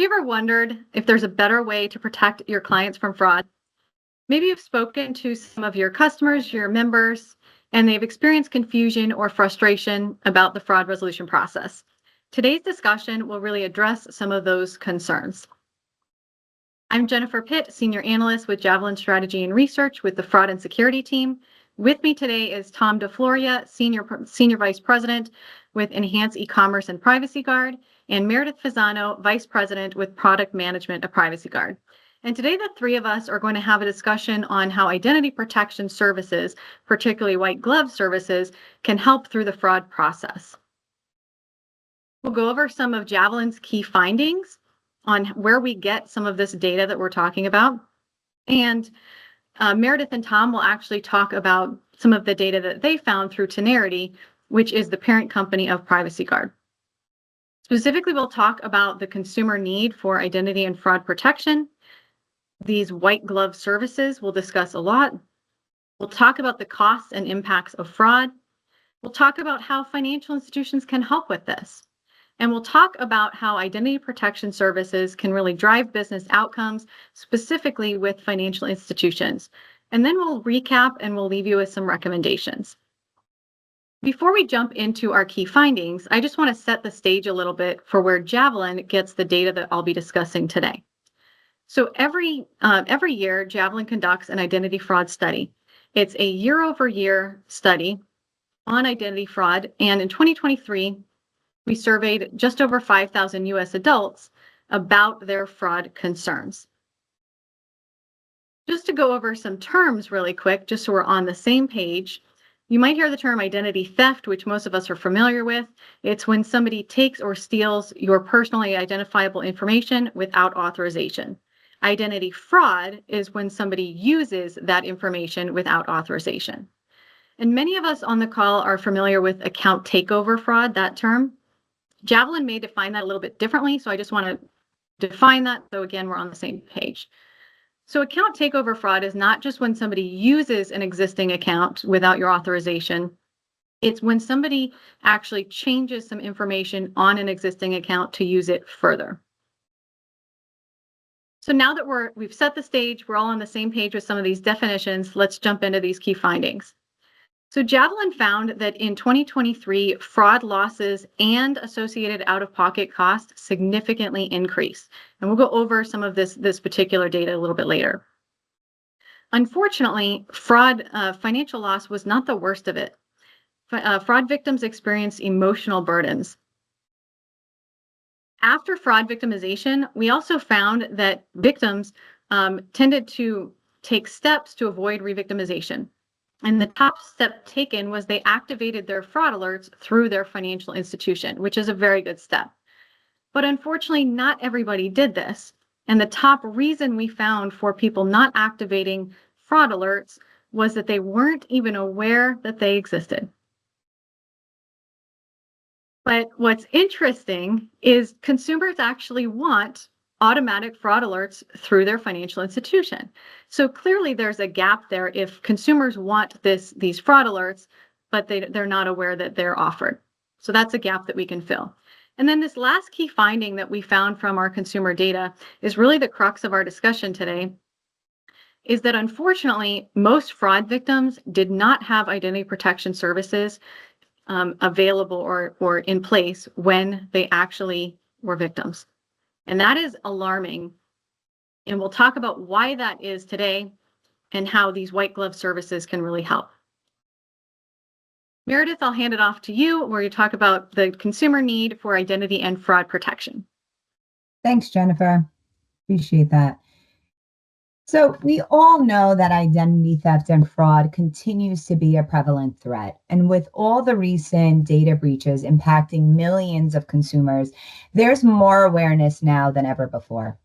you ever wondered if there's a better way to protect your clients from fraud? Maybe you've spoken to some of your customers, your members, and they've experienced confusion or frustration about the fraud resolution process. Today's discussion will really address some of those concerns. I'm Jennifer Pitt, Senior Analyst with Javelin Strategy and Research with the Fraud and Security team. With me today is Tom DeFloria, Senior Vice President with Enhanced E-Commerce and Privacy Guard, and Meredith Fasano, Vice President with Product Management of Privacy Guard. And today the three of us are going to have a discussion on how identity protection services, particularly white glove services, can help through the fraud process. We'll go over some of Javelin's key findings on where we get some of this data that we're talking about. And Meredith and Tom will actually talk about some of the data that they found through Tenerity, which is the parent company of Privacy Guard. Specifically, we'll talk about the consumer need for identity and fraud protection. These white glove services we'll discuss a lot. We'll talk about the costs and impacts of fraud. We'll talk about how financial institutions can help with this. And we'll talk about how identity protection services can really drive business outcomes, specifically with financial institutions. And then we'll recap and we'll leave you with some recommendations. Before we jump into our key findings, I just want to set the stage a little bit for where Javelin gets the data that I'll be discussing today. So every year, Javelin conducts an identity fraud study. It's a year-over-year study on identity fraud, and in 2023, we surveyed just over 5,000 U.S. adults about their fraud concerns. Just to go over some terms really quick, just so we're on the same page, you might hear the term identity theft, which most of us are familiar with. It's when somebody takes or steals your personally identifiable information without authorization. Identity fraud is when somebody uses that information without authorization. And many of us on the call are familiar with account takeover fraud, that term. Javelin may define that a little bit differently, so I just want to define that. So again, we're on the same page. So account takeover fraud is not just when somebody uses an existing account without your authorization. It's when somebody actually changes some information on an existing account to use it further. So now that we've set the stage, we're all on the same page with some of these definitions, let's jump into these key findings. So Javelin found that in 2023, fraud losses and associated out-of-pocket costs significantly increased. And we'll go over some of this particular data a little bit later. Unfortunately, financial loss was not the worst of it. Fraud victims experienced emotional burdens. After fraud victimization, we also found that victims tended to take steps to avoid re-victimization. And the top step taken was they activated their fraud alerts through their financial institution, which is a very good step. But unfortunately, not everybody did this. And the top reason we found for people not activating fraud alerts was that they weren't even aware that they existed. But what's interesting is consumers actually want automatic fraud alerts through their financial institution. So clearly there's a gap there if consumers want these fraud alerts, but they're not aware that they're offered. So that's a gap that we can fill. And then this last key finding that we found from our consumer data is really the crux of our discussion today, is that unfortunately, most fraud victims did not have identity protection services available or in place when they actually were victims. And that is alarming. And we'll talk about why that is today and how these white glove services can really help. Meredith, I'll hand it off to you where you talk about the consumer need for identity and fraud protection. Thanks, Jennifer. Appreciate that. So we all know that identity theft and fraud continues to be a prevalent threat. And with all the recent data breaches impacting millions of consumers, there's more awareness now than ever before.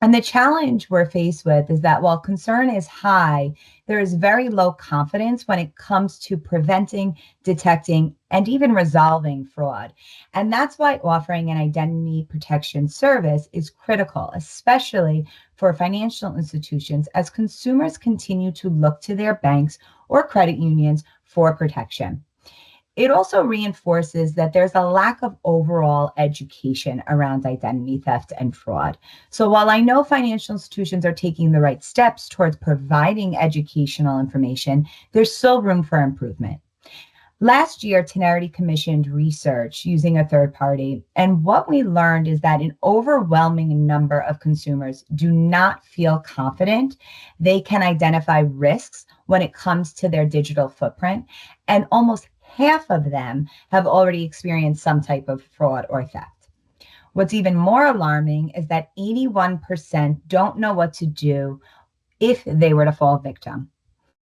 And the challenge we're faced with is that while concern is high, there is very low confidence when it comes to preventing, detecting, and even resolving fraud. And that's why offering an identity protection service is critical, especially for financial institutions as consumers continue to look to their banks or credit unions for protection. It also reinforces that there's a lack of overall education around identity theft and fraud. So while I know financial institutions are taking the right steps towards providing educational information, there's still room for improvement. Last year, Tenerity commissioned research using a third party, and what we learned is that an overwhelming number of consumers do not feel confident they can identify risks when it comes to their digital footprint, and almost half of them have already experienced some type of fraud or theft. What's even more alarming is that 81% don't know what to do if they were to fall victim.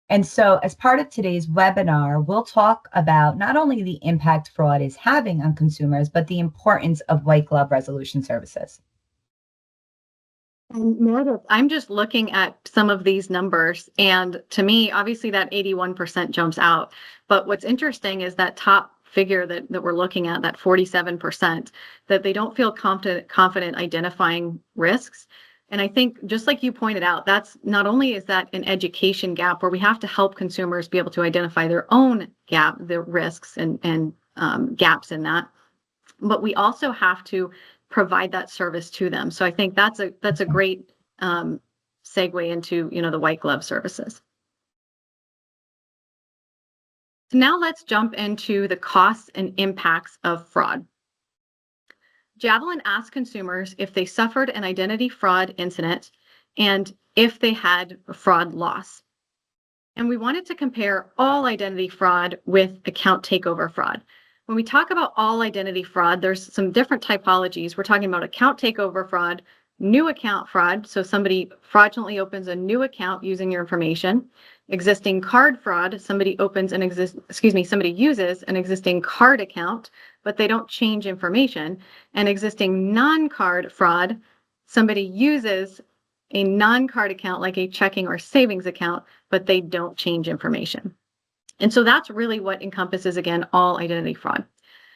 And so, as part of today's webinar, we'll talk about not only the impact fraud is having on consumers, but the importance of white glove resolution services. And Meredith, I'm just looking at some of these numbers, and to me, obviously that 81% jumps out. But what's interesting is that top figure that we're looking at, that 47%, that they don't feel confident identifying risks. And I think, just like you pointed out, that's not only is that an education gap where we have to help consumers be able to identify their own gap, their risks and gaps in that, but we also have to provide that service to them. So I think that's a great segue into the white glove services. So now let's jump into the costs and impacts of fraud. Javelin asked consumers if they suffered an identity fraud incident and if they had fraud loss. And we wanted to compare all identity fraud with account takeover fraud. When we talk about all identity fraud, there's some different typologies. We're talking about account takeover fraud, new account fraud, so somebody fraudulently opens a new account using your information. Existing card fraud, somebody uses an existing card account, but they don't change information. And existing non-card fraud, somebody uses a non-card account like a checking or savings account, but they don't change information. And so that's really what encompasses, again, all identity fraud.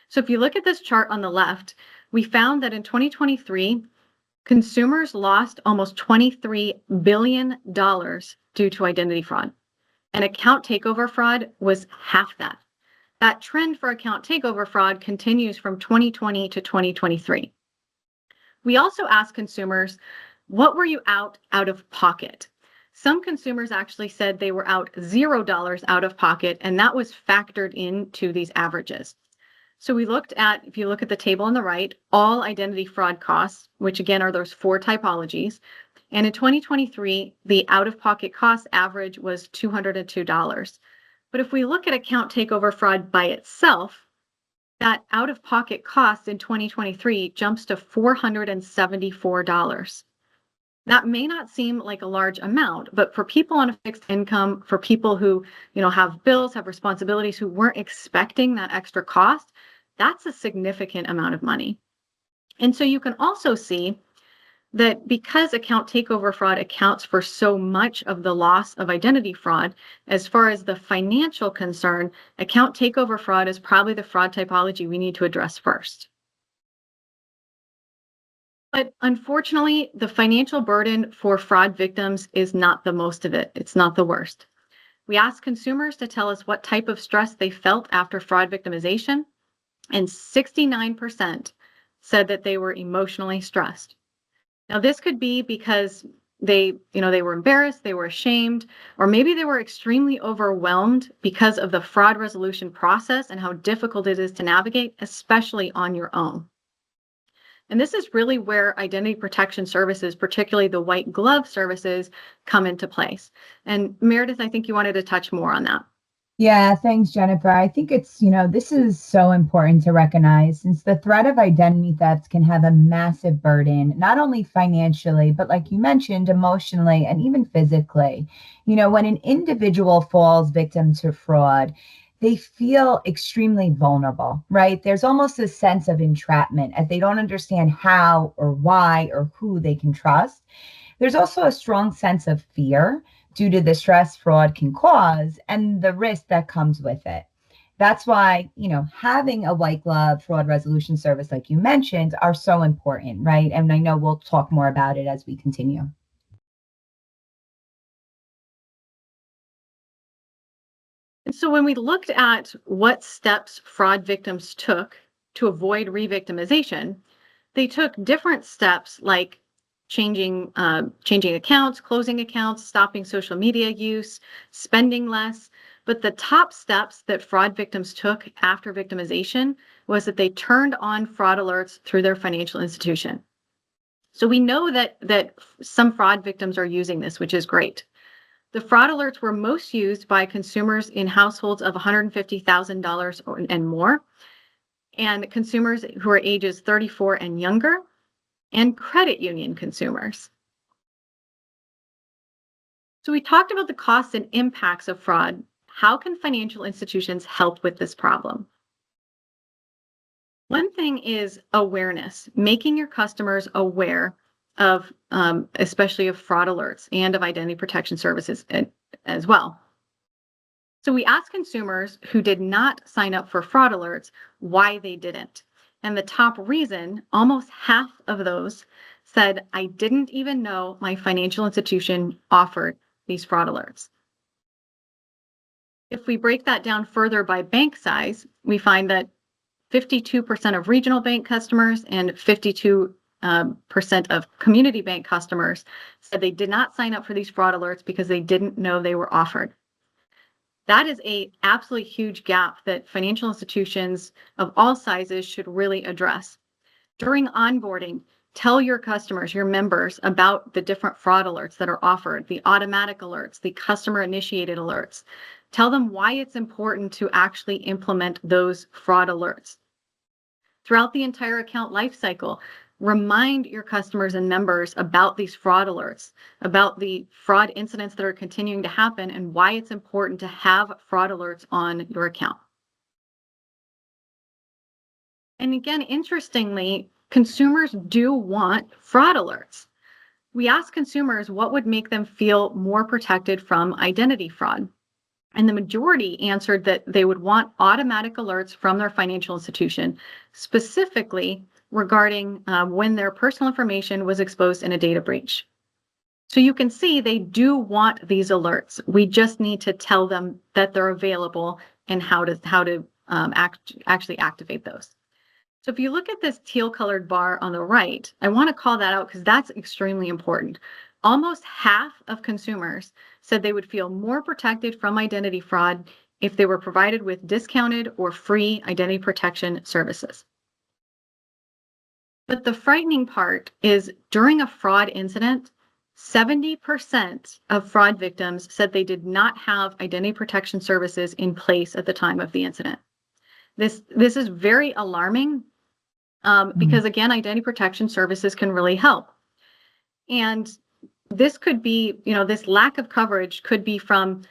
So if you look at this chart on the left, we found that in 2023, consumers lost almost $23 billion due to identity fraud. And account takeover fraud was half that. That trend for account takeover fraud continues from 2020 to 2023. We also asked consumers, what were you out of pocket? Some consumers actually said they were out $0 out of pocket, and that was factored into these averages. So we looked at, if you look at the table on the right, all identity fraud costs, which again are those four typologies. And in 2023, the out-of-pocket cost average was $202. But if we look at account takeover fraud by itself, that out-of-pocket cost in 2023 jumps to $474. That may not seem like a large amount, but for people on a fixed income, for people who, have bills, have responsibilities, who weren't expecting that extra cost, that's a significant amount of money. And so you can also see that because account takeover fraud accounts for so much of the loss of identity fraud, as far as the financial concern, account takeover fraud is probably the fraud typology we need to address first. But unfortunately, the financial burden for fraud victims is not the most of it. It's not the worst. We asked consumers to tell us what type of stress they felt after fraud victimization, and 69% said that they were emotionally stressed. Now, this could be because they were embarrassed, they were ashamed, or maybe they were extremely overwhelmed because of the fraud resolution process and how difficult it is to navigate, especially on your own. And this is really where identity protection services, particularly the white glove services, come into place. And Meredith, I think you wanted to touch more on that. Yeah, thanks, Jennifer. I think this is so important to recognize since the threat of identity theft can have a massive burden, not only financially, but like you mentioned, emotionally and even physically. When an individual falls victim to fraud, they feel extremely vulnerable, right? There's almost a sense of entrapment as they don't understand how or why or who they can trust. There's also a strong sense of fear due to the stress fraud can cause and the risk that comes with it. That's why, having a white glove fraud resolution service, like you mentioned, are so important, right? And I know we'll talk more about it as we continue. And so when we looked at what steps fraud victims took to avoid re-victimization, they took different steps like changing accounts, closing accounts, stopping social media use, spending less. But the top steps that fraud victims took after victimization was that they turned on fraud alerts through their financial institution. So we know that some fraud victims are using this, which is great. The fraud alerts were most used by consumers in households of $150,000 and more, and consumers who are ages 34 and younger, and credit union consumers. So we talked about the costs and impacts of fraud. How can financial institutions help with this problem? One thing is awareness, making your customers aware of, especially of fraud alerts and of identity protection services as well. So we asked consumers who did not sign up for fraud alerts why they didn't. And the top reason, almost half of those said, I didn't even know my financial institution offered these fraud alerts. If we break that down further by bank size, we find that 52% of regional bank customers and 52% of community bank customers said they did not sign up for these fraud alerts because they didn't know they were offered. That is an absolutely huge gap that financial institutions of all sizes should really address. During onboarding, tell your customers, your members, about the different fraud alerts that are offered, the automatic alerts, the customer-initiated alerts. Tell them why it's important to actually implement those fraud alerts. Throughout the entire account lifecycle, remind your customers and members about these fraud alerts, about the fraud incidents that are continuing to happen, and why it's important to have fraud alerts on your account. And again, interestingly, consumers do want fraud alerts. We asked consumers what would make them feel more protected from identity fraud. And the majority answered that they would want automatic alerts from their financial institution, specifically regarding when their personal information was exposed in a data breach. So you can see they do want these alerts. We just need to tell them that they're available and how to actually activate those. So if you look at this teal colored bar on the right, I want to call that out because that's extremely important. Almost half of consumers said they would feel more protected from identity fraud if they were provided with discounted or free identity protection services. But the frightening part is during a fraud incident, 70% of fraud victims said they did not have identity protection services in place at the time of the incident. This is very alarming because, again, identity protection services can really help. And this could be, this lack of coverage could be from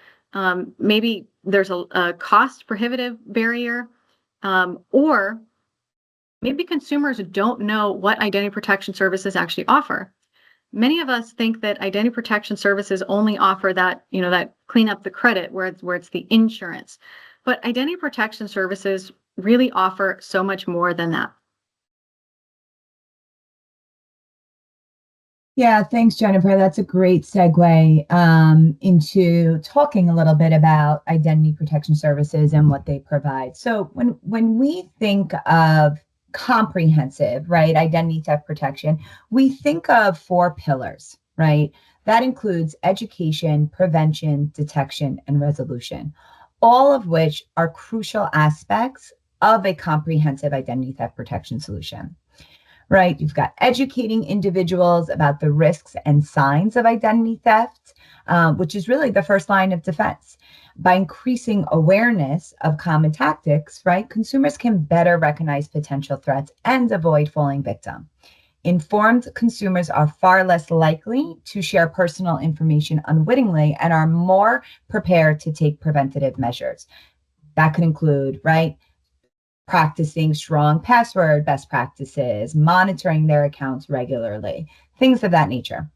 maybe there's a cost prohibitive barrier, or maybe consumers don't know what identity protection services actually offer. Many of us think that identity protection services only offer that, that clean up the credit where it's the insurance. But identity protection services really offer so much more than that. Yeah, thanks, Jennifer. That's a great segue into talking a little bit about identity protection services and what they provide. So when we think of comprehensive, right, identity theft protection, we think of 4 pillars, right? That includes education, prevention, detection, and resolution, all of which are crucial aspects of a comprehensive identity theft protection solution. Right? You've got educating individuals about the risks and signs of identity theft, which is really the first line of defense. By increasing awareness of common tactics, right, consumers can better recognize potential threats and avoid falling victim. Informed consumers are far less likely to share personal information unwittingly and are more prepared to take preventative measures. That could include, right, practicing strong password best practices, monitoring their accounts regularly, things of that nature.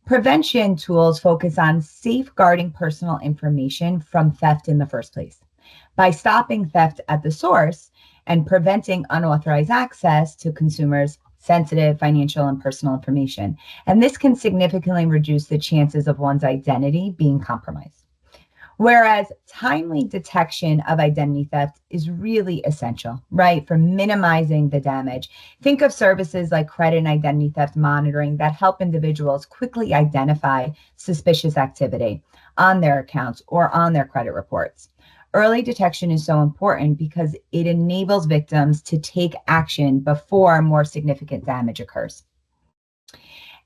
Prevention tools focus on safeguarding personal information from theft in the first place. By stopping theft at the source and preventing unauthorized access to consumers' sensitive financial and personal information. And this can significantly reduce the chances of one's identity being compromised. Whereas timely detection of identity theft is really essential, right, for minimizing the damage. Think of services like credit and identity theft monitoring that help individuals quickly identify suspicious activity on their accounts or on their credit reports. Early detection is so important because it enables victims to take action before more significant damage occurs.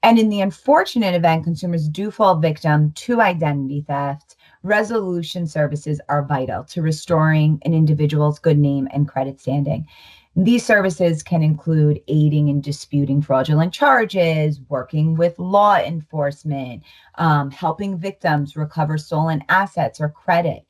And in the unfortunate event consumers do fall victim to identity theft, resolution services are vital to restoring an individual's good name and credit standing. These services can include aiding in disputing fraudulent charges, working with law enforcement, helping victims recover stolen assets or credit.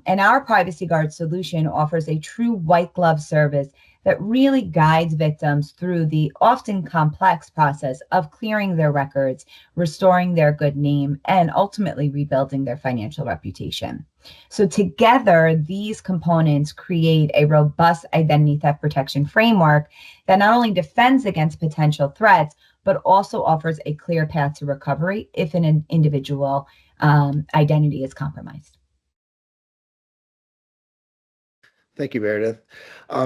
And our Privacy Guard solution offers a true white glove service that really guides victims through the often complex process of clearing their records, restoring their good name, and ultimately rebuilding their financial reputation. So together, these components create a robust identity theft protection framework that not only defends against potential threats, but also offers a clear path to recovery if an individual identity is compromised. Thank you, Meredith.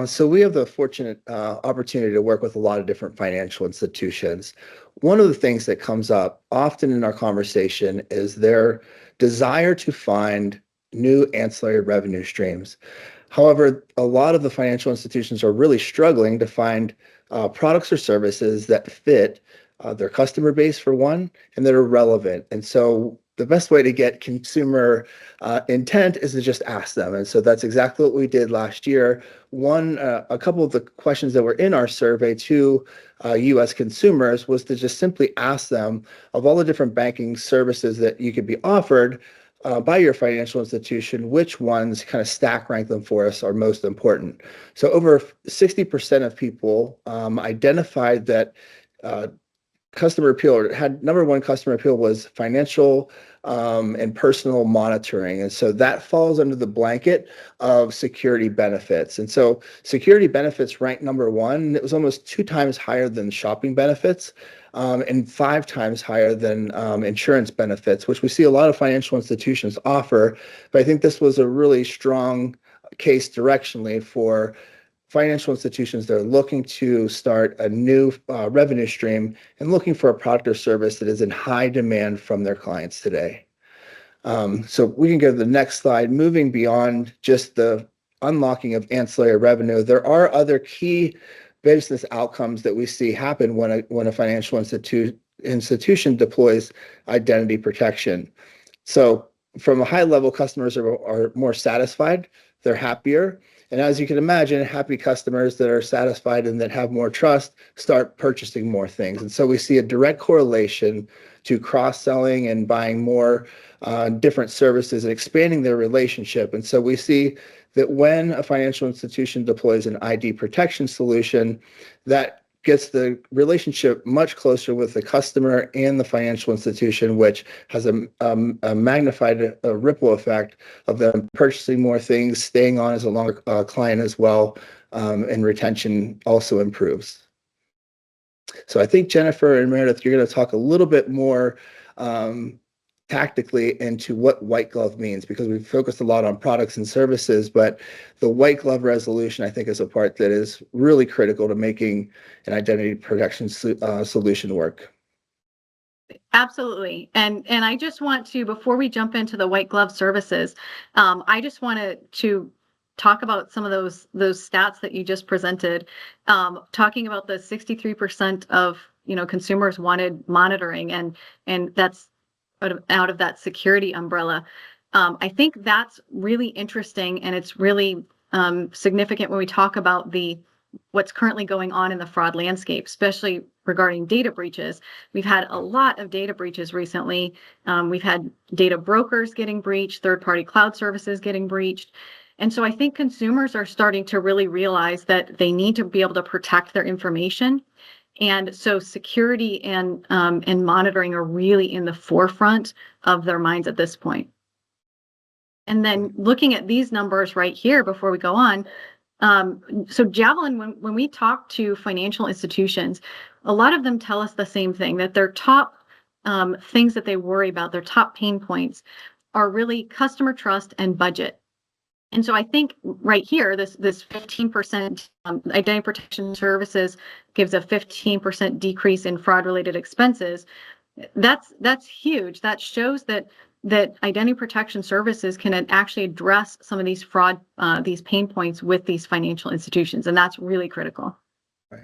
So we have the fortunate opportunity to work with a lot of different financial institutions. One of the things that comes up often in our conversation is their desire to find new ancillary revenue streams. However, a lot of the financial institutions are really struggling to find products or services that fit their customer base, for one, and that are relevant. And so the best way to get consumer intent is to just ask them. And so that's exactly what we did last year. A couple of the questions that were in our survey to US consumers was to just simply ask them, of all the different banking services that you could be offered by your financial institution, which ones, kind of stack rank them for us, are most important. So over 60% of people identified that customer appeal, or had number one customer appeal, was financial and personal monitoring. And so that falls under the blanket of security benefits. And so security benefits ranked number one. It was almost 2 times higher than shopping benefits and 5 times higher than insurance benefits, which we see a lot of financial institutions offer. But I think this was a really strong case directionally for financial institutions that are looking to start a new revenue stream and looking for a product or service that is in high demand from their clients today. So we can go to the next slide. Moving beyond just the unlocking of ancillary revenue, there are other key business outcomes that we see happen when a financial institution deploys identity protection. So from a high level, customers are more satisfied, they're happier. And as you can imagine, happy customers that are satisfied and that have more trust start purchasing more things. And so we see a direct correlation to cross-selling and buying more different services and expanding their relationship. And so we see that when a financial institution deploys an ID protection solution, that gets the relationship much closer with the customer and the financial institution, which has a magnified ripple effect of them purchasing more things, staying on as a longer client as well, and retention also improves. So I think Jennifer and Meredith, you're going to talk a little bit more tactically into what white glove means, because we've focused a lot on products and services, but the white glove resolution, I think, is a part that is really critical to making an identity protection solution work. Absolutely. And I just want to, before we jump into the white glove services, I just wanted to talk about some of those stats that you just presented, talking about the 63% of consumers wanted monitoring, and that's out of that security umbrella. I think that's really interesting, and it's really significant when we talk about what's currently going on in the fraud landscape, especially regarding data breaches. We've had a lot of data breaches recently. We've had data brokers getting breached, third-party cloud services getting breached. And so I think consumers are starting to really realize that they need to be able to protect their information. And so security and monitoring are really in the forefront of their minds at this point. And then looking at these numbers right here before we go on, so Javelin, when we talk to financial institutions, a lot of them tell us the same thing, that their top things that they worry about, their top pain points, are really customer trust and budget. And so I think right here, this 15% identity protection services gives a 15% decrease in fraud-related expenses. That's huge. That shows that identity protection services can actually address some of these these pain points with these financial institutions, and that's really critical. Right.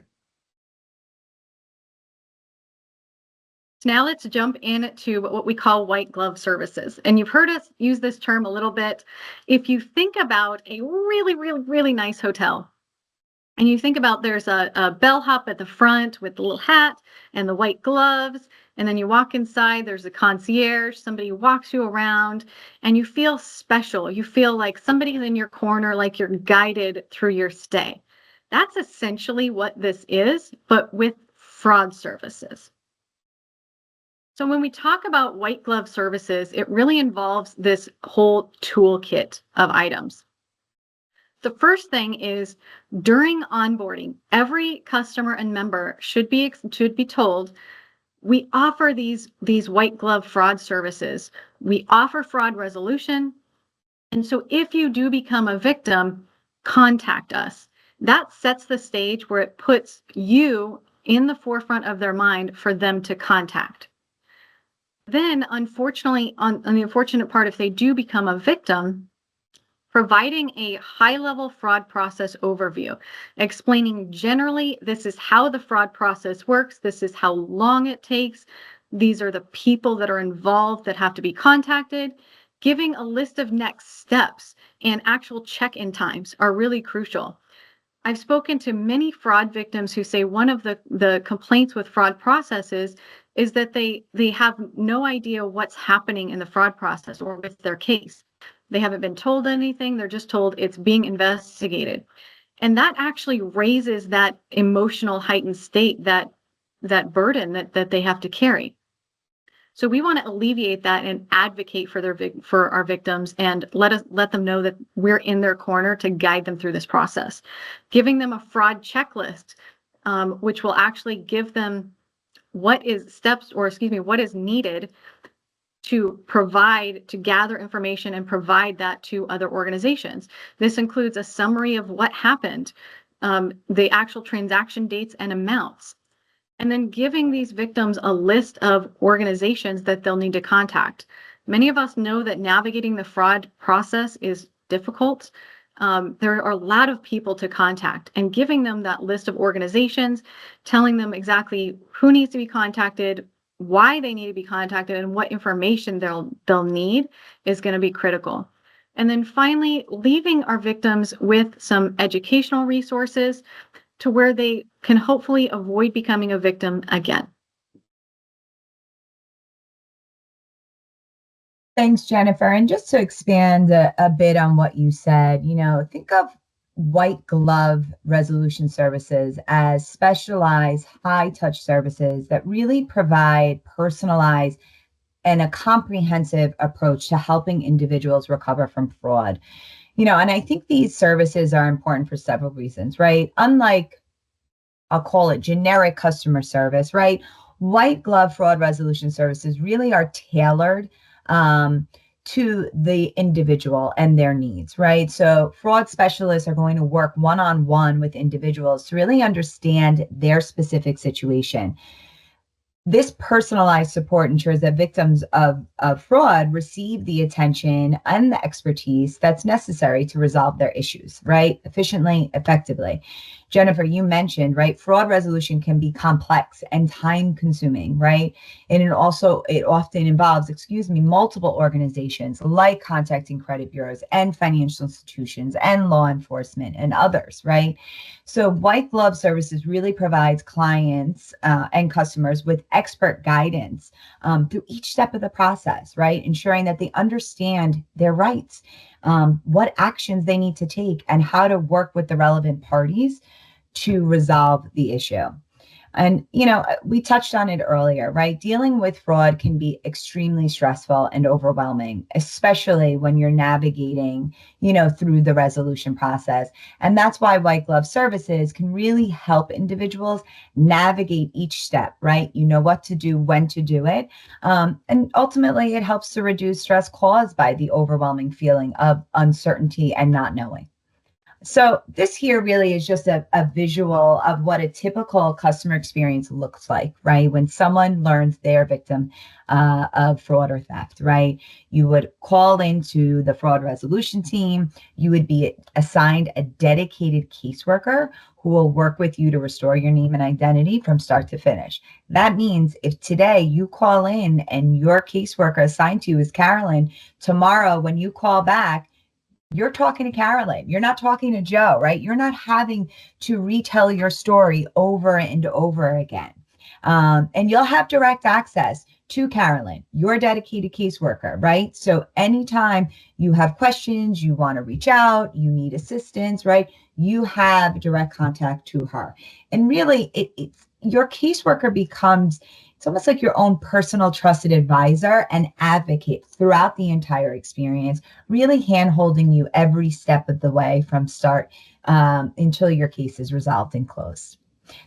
So now let's jump into what we call white glove services. And you've heard us use this term a little bit. If you think about a really, really, really nice hotel, and you think about there's a bellhop at the front with the little hat and the white gloves, and then you walk inside, there's a concierge, somebody walks you around, and you feel special. You feel like somebody's in your corner, like you're guided through your stay. That's essentially what this is, but with fraud services. So when we talk about white glove services, it really involves this whole toolkit of items. The first thing is during onboarding, every customer and member should be told, we offer these white glove fraud services. We offer fraud resolution. And so if you do become a victim, contact us. That sets the stage where it puts you in the forefront of their mind for them to contact. Then, unfortunately, on the unfortunate part, if they do become a victim, providing a high-level fraud process overview, explaining generally, this is how the fraud process works, this is how long it takes, these are the people that are involved that have to be contacted, giving a list of next steps and actual check-in times are really crucial. I've spoken to many fraud victims who say one of the complaints with fraud processes is that they have no idea what's happening in the fraud process or with their case. They haven't been told anything. They're just told it's being investigated. And that actually raises that emotional heightened state, that burden that they have to carry. So we want to alleviate that and advocate for our victims and let them know that we're in their corner to guide them through this process. Giving them a fraud checklist, which will actually give them what is needed to gather information and provide that to other organizations. This includes a summary of what happened, the actual transaction dates and amounts, and then giving these victims a list of organizations that they'll need to contact. Many of us know that navigating the fraud process is difficult. There are a lot of people to contact, and giving them that list of organizations, telling them exactly who needs to be contacted, why they need to be contacted, and what information they'll need is going to be critical. And then finally, leaving our victims with some educational resources to where they can hopefully avoid becoming a victim again. Thanks, Jennifer. And just to expand a bit on what you said, think of white glove resolution services as specialized high touch services that really provide personalized and a comprehensive approach to helping individuals recover from fraud. And I think these services are important for several reasons, right? Unlike, I'll call it generic customer service, right? White glove fraud resolution services really are tailored to the individual and their needs, right? So fraud specialists are going to work one-on-one with individuals to really understand their specific situation. This personalized support ensures that victims of fraud receive the attention and the expertise that's necessary to resolve their issues, right? Efficiently, effectively. Jennifer, you mentioned, right? Fraud resolution can be complex and time consuming, right? And it often involves, multiple organizations like contacting credit bureaus and financial institutions and law enforcement and others, right? So white glove services really provides clients and customers with expert guidance through each step of the process, right? Ensuring that they understand their rights, what actions they need to take, and how to work with the relevant parties to resolve the issue. And, we touched on it earlier, right? Dealing with fraud can be extremely stressful and overwhelming, especially when you're navigating, through the resolution process. And that's why white glove services can really help individuals navigate each step, right? You know what to do, when to do it. And ultimately, it helps to reduce stress caused by the overwhelming feeling of uncertainty and not knowing. So this here really is just a visual of what a typical customer experience looks like, right? When someone learns they're a victim of fraud or theft, right? You would call into the fraud resolution team. You would be assigned a dedicated caseworker who will work with you to restore your name and identity from start to finish. That means if today you call in and your caseworker assigned to you is Carolyn, tomorrow when you call back, you're talking to Carolyn. You're not talking to Joe, right? You're not having to retell your story over and over again. And you'll have direct access to Carolyn, your dedicated caseworker, right? So anytime you have questions, you want to reach out, you need assistance, right? You have direct contact to her. And really, your caseworker becomes, it's almost like your own personal trusted advisor and advocate throughout the entire experience, really hand-holding you every step of the way from start until your case is resolved and closed.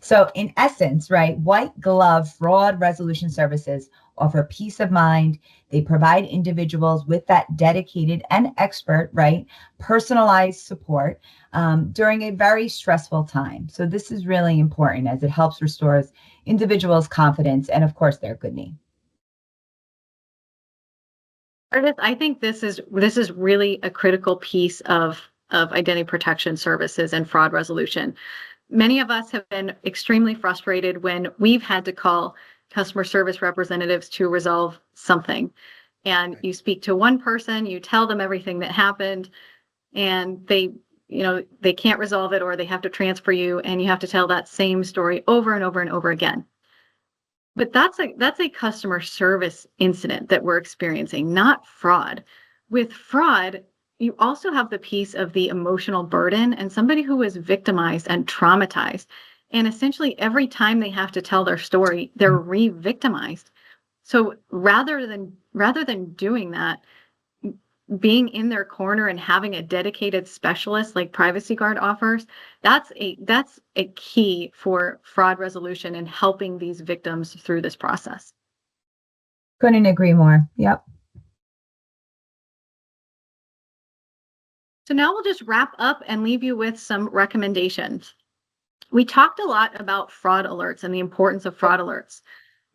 So in essence, right, white glove fraud resolution services offer peace of mind. They provide individuals with that dedicated and expert, right, personalized support during a very stressful time. So this is really important as it helps restore individuals' confidence and, of course, their good name. Meredith, I think this is really a critical piece of identity protection services and fraud resolution. Many of us have been extremely frustrated when we've had to call customer service representatives to resolve something. And you speak to one person, you tell them everything that happened, and they can't resolve it, or they have to transfer you, and you have to tell that same story over and over and over again. But that's a customer service incident that we're experiencing, not fraud. With fraud, you also have the piece of the emotional burden and somebody who is victimized and traumatized. And essentially every time they have to tell their story, they're re-victimized. So rather than doing that, being in their corner and having a dedicated specialist like Privacy Guard offers, that's a key for fraud resolution and helping these victims through this process. Couldn't agree more. Yep. So now we'll just wrap up and leave you with some recommendations. We talked a lot about fraud alerts and the importance of fraud alerts.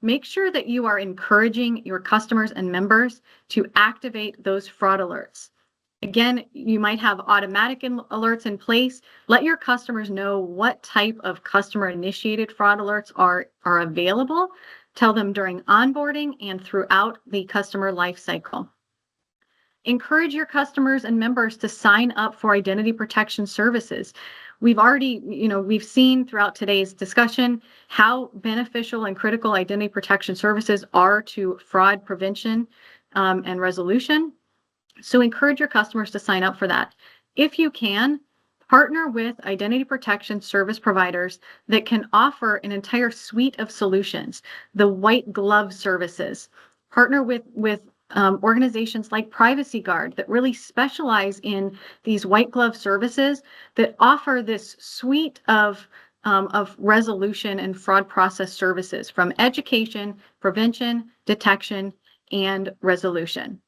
Make sure that you are encouraging your customers and members to activate those fraud alerts. Again, you might have automatic alerts in place. Let your customers know what type of customer-initiated fraud alerts are available. Tell them during onboarding and throughout the customer life cycle. Encourage your customers and members to sign up for identity protection services. We've seen throughout today's discussion how beneficial and critical identity protection services are to fraud prevention and resolution. So encourage your customers to sign up for that. If you can, partner with identity protection service providers that can offer an entire suite of solutions, the white glove services. Partner with organizations like Privacy Guard that really specialize in these white glove services that offer this suite of resolution and fraud process services, from education, prevention, detection, and resolution.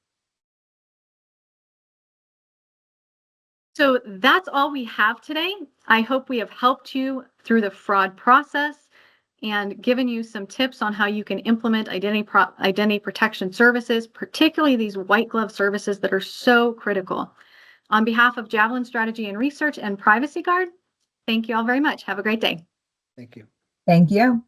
So that's all we have today. I hope we have helped you through the fraud process and given you some tips on how you can implement identity protection services, particularly these white glove services that are so critical. On behalf of Javelin Strategy and Research and Privacy Guard, thank you all very much. Have a great day. Thank you. Thank you.